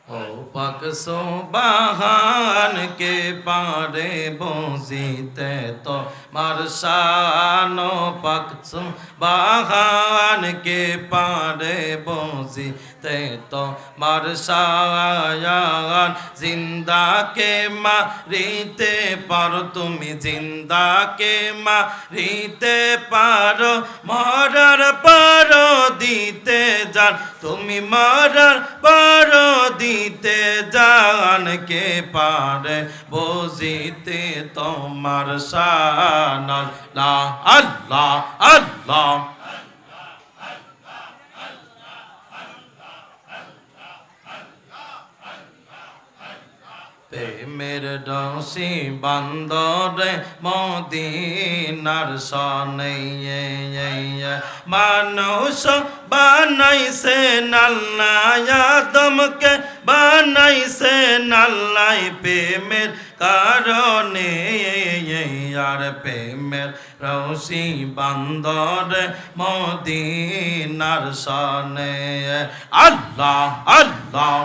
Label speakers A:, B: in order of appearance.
A: ও পাক সুবহান কে পারে বসিতে তো মারশান পাক সুবহান কে পারে বসিতে তো মারশান জিন্দা কে মারিতে পারো তুমি জিন্দা কে মারিতে পারো মরার পারো দিতে জান তুমি মরার পারো দিতে জান কে পারে বুঝিতে তোমার শান আল্লাহ আল্লাহ আল্লাহ প্রেমের রশি বান্দরে মদিনার সনে মানুষ বানাইছে আল্লাহ আদমকে বানাইছে আল্লাহ প্রেমের কারণে আর প্রেমের রশি বান্দরে মদিনার সনে আল্লাহ আল্লাহ